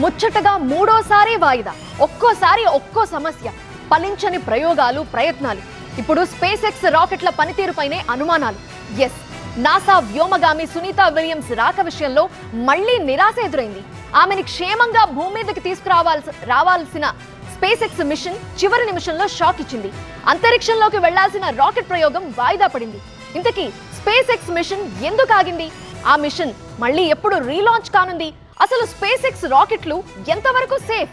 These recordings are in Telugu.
ముచ్చటగా మూడోసారి వాయిదా, ఒక్కోసారి ఒక్కో సమస్య, ఫలించని ప్రయోగాలు ప్రయత్నాలు. ఇప్పుడు స్పేస్ ఎక్స్ రాకెట్ల పనితీరుపైనే అనుమానాలు. ఎస్, నాసా వ్యోమగామి సునీత విలియమ్స్ రాక విషయంలో మళ్లీ నిరాశ ఎదురైంది. ఆమెని క్షేమంగా భూమి మీదకి తీసుకురావాల్సిన స్పేస్ ఎక్స్ మిషన్ చివరి నిమిషంలో షాక్ ఇచ్చింది. అంతరిక్షంలోకి వెళ్లాల్సిన రాకెట్ ప్రయోగం వాయిదా పడింది. ఇంతకీ స్పేస్ ఎక్స్ మిషన్ ఎందుకు ఆగింది? ఆ మిషన్ మళ్ళీ ఎప్పుడు రీలాంచ్ కానుంది? అసలు స్పేస్ ఎక్స్ రాకెట్లు ఎంతవరకు సేఫ్?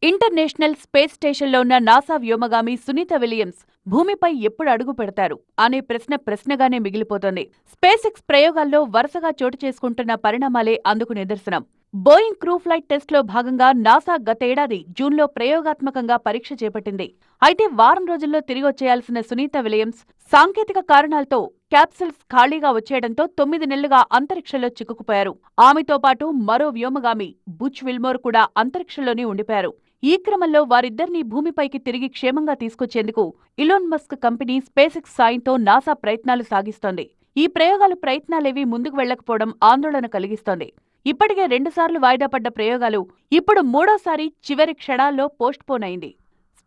ఇంటర్నేషనల్ స్పేస్ స్టేషన్లో ఉన్న నాసా వ్యోమగామి సునీత విలియమ్స్ భూమిపై ఎప్పుడు అడుగు పెడతారు అనే ప్రశ్న ప్రశ్నగానే మిగిలిపోతోంది. స్పేస్ ఎక్స్ ప్రయోగాల్లో వరుసగా చోటు చేసుకుంటున్న పరిణామాలే అందుకు నిదర్శనం. బోయింగ్ క్రూ ఫ్లైట్ టెస్ట్లో భాగంగా నాసా గతేడాది జూన్లో ప్రయోగాత్మకంగా పరీక్ష చేపట్టింది. అయితే వారం రోజుల్లో తిరిగొచ్చేయాల్సిన సునీత విలియమ్స్ సాంకేతిక కారణాలతో క్యాప్సిల్స్ ఖాళీగా వచ్చేయడంతో 9 నెలలుగా అంతరిక్షంలో చిక్కుకుపోయారు. ఆమెతో పాటు మరో వ్యోమగామి బుచ్ విల్మోర్ కూడా అంతరిక్షంలోనే ఉండిపోయారు. ఈ క్రమంలో వారిద్దరినీ భూమిపైకి తిరిగి క్షేమంగా తీసుకొచ్చేందుకు ఇలోన్ మస్క్ కంపెనీ స్పేస్ ఎక్స్ సాయంతో నాసా ప్రయత్నాలు సాగిస్తోంది. ఈ ప్రయోగాలేవీ ముందుకు వెళ్లకపోవడం ఆందోళన కలిగిస్తోంది. ఇప్పటికే 2 సార్లు వాయిదా పడ్డ ప్రయోగాలు ఇప్పుడు మూడోసారి చివరి క్షణాల్లో పోస్ట్ పోన్ అయింది.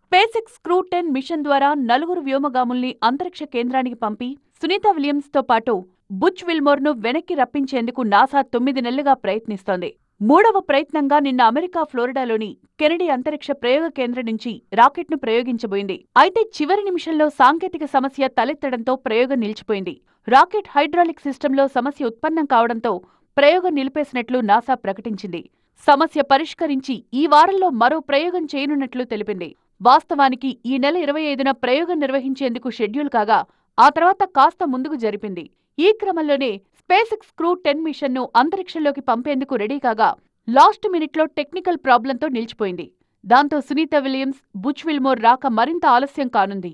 స్పేస్ ఎక్స్ క్రూ 10 మిషన్ ద్వారా 4 వ్యోమగాముల్ని అంతరిక్ష కేంద్రానికి పంపి సునీత విలియమ్స్ తో పాటు బుచ్ విల్మోర్ను వెనక్కి రప్పించేందుకు నాసా 9 నెలలుగా ప్రయత్నిస్తోంది. మూడవ ప్రయత్నంగా నిన్న అమెరికా ఫ్లోరిడాలోని కెనడీ అంతరిక్ష ప్రయోగ కేంద్రం నుంచి రాకెట్ను ప్రయోగించబోయింది. అయితే చివరి నిమిషంలో సాంకేతిక సమస్య తలెత్తడంతో ప్రయోగం నిలిచిపోయింది. రాకెట్ హైడ్రాలిక్ సిస్టంలో సమస్య ఉత్పన్నం కావడంతో ప్రయోగం నిలిపేసినట్లు నాసా ప్రకటించింది. సమస్య పరిష్కరించి ఈ వారంలో మరో ప్రయోగం చేయనున్నట్లు తెలిపింది. వాస్తవానికి ఈ నెల 25న ప్రయోగం నిర్వహించేందుకు షెడ్యూల్ కాగా ఆ తర్వాత కాస్త ముందుకు జరిపింది. ఈ క్రమంలోనే స్పేస్ ఎక్స్ క్రూ 10 మిషన్ను అంతరిక్షంలోకి పంపేందుకు రెడీ కాగా లాస్ట్ మినిట్లో టెక్నికల్ ప్రాబ్లంతో నిలిచిపోయింది. దాంతో సునీత విలియమ్స్, బుచ్ విల్మోర్ రాక మరింత ఆలస్యం కానుంది.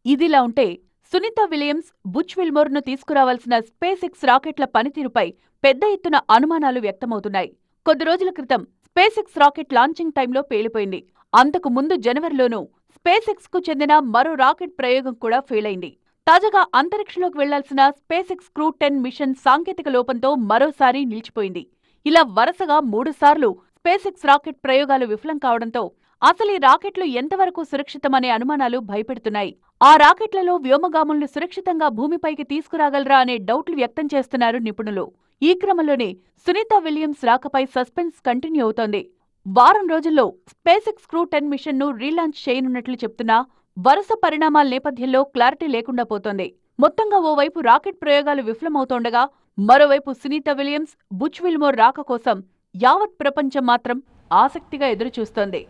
ఇదిలా ఉంటే సునీత విలియమ్స్, బుచ్ విల్మోర్ను తీసుకురావాల్సిన స్పేస్ ఎక్స్ రాకెట్ల పనితీరుపై పెద్ద ఎత్తున అనుమానాలు వ్యక్తమవుతున్నాయి. కొద్ది రోజుల క్రితం స్పేస్ ఎక్స్ రాకెట్ లాంచింగ్ టైంలో పేలిపోయింది. అంతకు ముందు జనవరిలోనూ స్పేస్ ఎక్స్ కు చెందిన మరో రాకెట్ ప్రయోగం కూడా ఫెయిల్ అయింది. తాజాగా అంతరిక్షంలోకి వెళ్లాల్సిన స్పేస్ ఎక్స్ క్రూ 10 మిషన్ సాంకేతిక లోపంతో మరోసారి నిలిచిపోయింది. ఇలా వరుసగా 3 సార్లు స్పేస్ ఎక్స్ రాకెట్ ప్రయోగాలు విఫలం కావడంతో అసలు ఈ రాకెట్లు ఎంతవరకు సురక్షితమనే అనుమానాలు భయపెడుతున్నాయి. ఆ రాకెట్లలో వ్యోమగాములను సురక్షితంగా భూమిపైకి తీసుకురాగలరా అనే డౌట్లు వ్యక్తం చేస్తున్నారు నిపుణులు. ఈ క్రమంలోనే సునీత విలియమ్స్ రాకపై సస్పెన్స్ కంటిన్యూ అవుతోంది. వారం రోజుల్లో స్పేస్ ఎక్స్ క్రూ 10 మిషన్ను రీలాంచ్ చేయనున్నట్లు చెప్తున్నా వరుస పరిణామాల నేపథ్యంలో క్లారిటీ లేకుండా పోతోంది. మొత్తంగా ఓవైపు రాకెట్ ప్రయోగాలు విఫలమవుతోండగా మరోవైపు సునీత విలియమ్స్, బుచ్ విల్మోర్ రాక కోసం యావత్ ప్రపంచం మాత్రం ఆసక్తిగా ఎదురుచూస్తోంది.